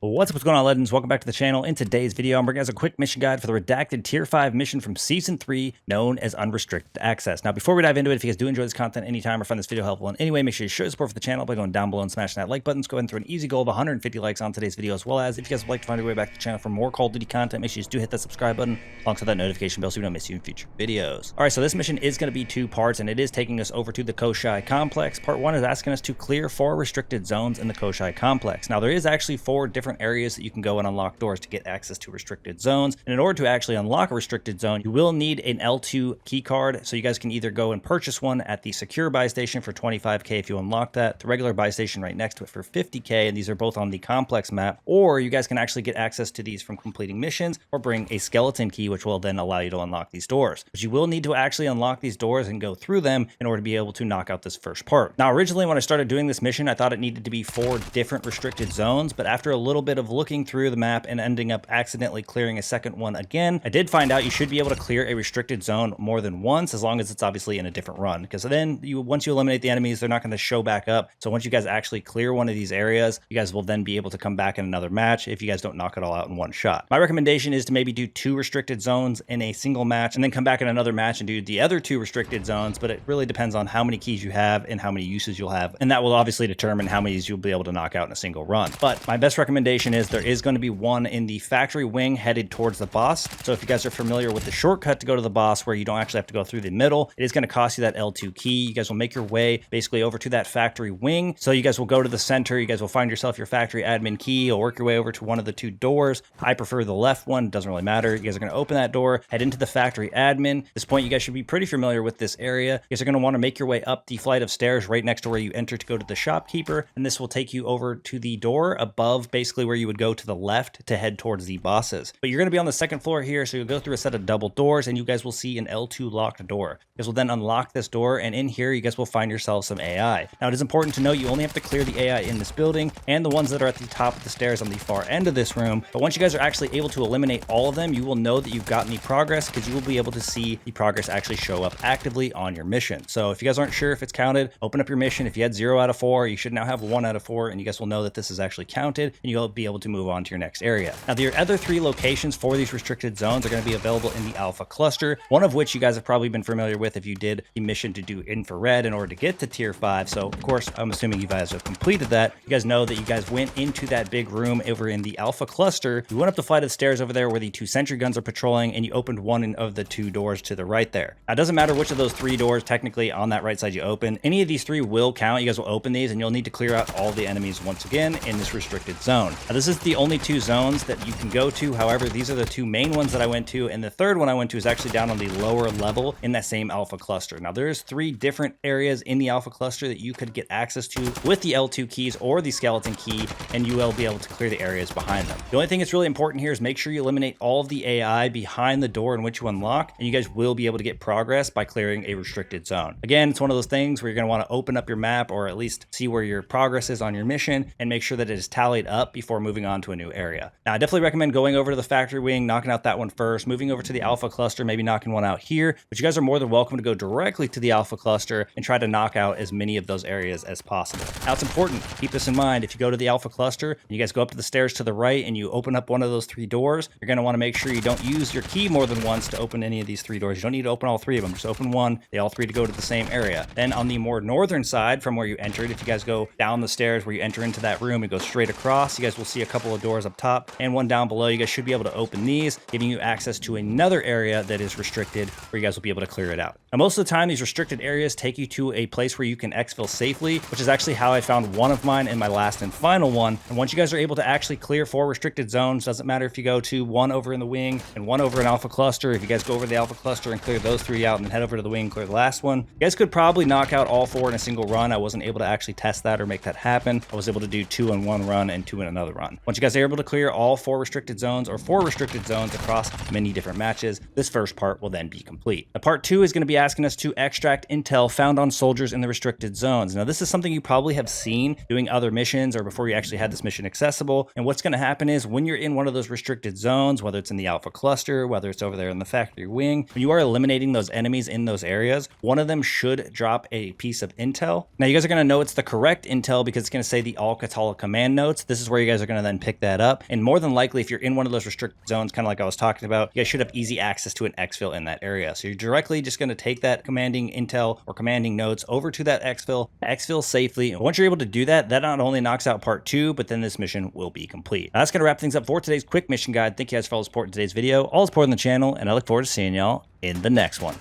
What's going on, legends? Welcome back to the channel. In today's video, I'm bringing us a quick mission guide for the Redacted Tier 5 mission from Season 3, known as Unrestricted Access. Now, before we dive into it, if you guys do enjoy this content anytime or find this video helpful in any way, make sure you show your support for the channel by going down below and smashing that like button. Let's go ahead and throw an easy goal of 150 likes on today's video, as well as if you guys would like to find your way back to the channel for more Call of Duty content, make sure you do hit that subscribe button alongside that notification bell so we don't miss you in future videos. All right, so this mission is going to be two parts, and it is taking us over to the Koschei complex. Part 1 is asking us to clear 4 restricted zones in the Koschei complex. Now, there is actually 4 different areas that you can go and unlock doors to get access to restricted zones. And in order to actually unlock a restricted zone, you will need an L2 key card. So you guys can either go and purchase one at the secure buy station for 25k if you unlock that, the regular buy station right next to it for 50k, and these are both on the complex map, or you guys can actually get access to these from completing missions or bring a skeleton key, which will then allow you to unlock these doors. But you will need to actually unlock these doors and go through them in order to be able to knock out this first part. Now, originally when I started doing this mission, I thought it needed to be 4 different restricted zones, but after a little bit of looking through the map and ending up accidentally clearing a second one again, I did find out you should be able to clear a restricted zone more than once, as long as it's obviously in a different run, because then once you eliminate the enemies, they're not going to show back up. So once you guys actually clear one of these areas, you guys will then be able to come back in another match if you guys don't knock it all out in one shot. My recommendation is to maybe do 2 restricted zones in a single match and then come back in another match and do the other 2 restricted zones, but it really depends on how many keys you have and how many uses you'll have, and that will obviously determine how many you'll be able to knock out in a single run. But my best recommendation is there is going to be one in the factory wing headed towards the boss. So if you guys are familiar with the shortcut to go to the boss where you don't actually have to go through the middle, it is going to cost you that L2 key. You guys will make your way basically over to that factory wing. So you guys will go to the center, you guys will find yourself your factory admin key, you'll work your way over to one of the 2 doors. I prefer the left one, doesn't really matter. You guys are going to open that door, head into the factory admin. At this point, you guys should be pretty familiar with this area. You guys are going to want to make your way up the flight of stairs right next to where you enter to go to the shopkeeper, and this will take you over to the door above, basically where you would go to the left to head towards the bosses. But you're going to be on the second floor here, so you'll go through a set of double doors, and you guys will see an L2 locked door. You guys will then unlock this door, and in here, you guys will find yourselves some AI. Now, it is important to note you only have to clear the AI in this building and the ones that are at the top of the stairs on the far end of this room. But once you guys are actually able to eliminate all of them, you will know that you've gotten the progress, because you will be able to see the progress actually show up actively on your mission. So if you guys aren't sure if it's counted, open up your mission. If you had 0 out of 4, you should now have 1 out of 4, and you guys will know that this is actually counted, and you'll be able to move on to your next area. Now, the other 3 locations for these restricted zones are going to be available in the Alpha cluster, one of which you guys have probably been familiar with if you did the mission to do infrared in order to get to tier 5. So of course, I'm assuming you guys have completed that. You guys know that you guys went into that big room over in the Alpha cluster. You went up the flight of stairs over there where the 2 sentry guns are patrolling, and you opened one of the 2 doors to the right there. Now, it doesn't matter which of those 3 doors technically on that right side you open. Any of these 3 will count. You guys will open these, and you'll need to clear out all the enemies once again in this restricted zone. Now, this is the only 2 zones that you can go to. However, these are the 2 main ones that I went to, and the third one I went to is actually down on the lower level in that same Alpha cluster. Now, there's 3 different areas in the Alpha cluster that you could get access to with the L2 keys or the skeleton key, and you will be able to clear the areas behind them. The only thing that's really important here is make sure you eliminate all of the AI behind the door in which you unlock, and you guys will be able to get progress by clearing a restricted zone. Again, it's one of those things where you're going to want to open up your map, or at least see where your progress is on your mission, and make sure that it is tallied up before moving on to a new area. Now, I definitely recommend going over to the factory wing, knocking out that one first, moving over to the Alpha cluster, maybe knocking one out here, but you guys are more than welcome to go directly to the Alpha cluster and try to knock out as many of those areas as possible. Now, it's important, keep this in mind, if you go to the Alpha cluster, you guys go up to the stairs to the right and you open up one of those 3 doors, you're going to want to make sure you don't use your key more than once to open any of these 3 doors. You don't need to open all 3 of them, just open one, they all 3 to go to the same area. Then on the more northern side from where you entered, if you guys go down the stairs where you enter into that room and go straight across, you guys will see a couple of doors up top and one down below. You guys should be able to open these, giving you access to another area that is restricted where you guys will be able to clear it out. Now, most of the time, these restricted areas take you to a place where you can exfil safely, which is actually how I found one of mine in my last and final one. And once you guys are able to actually clear 4 restricted zones, doesn't matter if you go to 1 over in the wing and 1 over in Alpha cluster. If you guys go over the Alpha cluster and clear those 3 out and then head over to the wing and clear the last one, you guys could probably knock out all 4 in a single run. I wasn't able to actually test that or make that happen. I was able to do 2 in one run and 2 in another run. Once you guys are able to clear all 4 restricted zones or 4 restricted zones across many different matches, this first part will then be complete. Now, part 2 is going to be asking us to extract intel found on soldiers in the restricted zones. Now, this is something you probably have seen doing other missions or before you actually had this mission accessible. And what's going to happen is when you're in one of those restricted zones, whether it's in the Alpha cluster, whether it's over there in the factory wing, when you are eliminating those enemies in those areas, one of them should drop a piece of intel. Now, you guys are going to know it's the correct intel because it's going to say the Alcatala command notes. This is where you guys are going to then pick that up. And more than likely, if you're in one of those restricted zones, kind of like I was talking about, you guys should have easy access to an exfil in that area. So you're directly just going to take that commanding intel or commanding notes over to that exfil safely. And once you're able to do that, that not only knocks out part 2, but then this mission will be complete. Now, that's going to wrap things up for today's quick mission guide. Thank you guys for all the support in today's video, all the support on the channel, and I look forward to seeing y'all in the next one.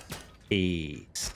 Peace.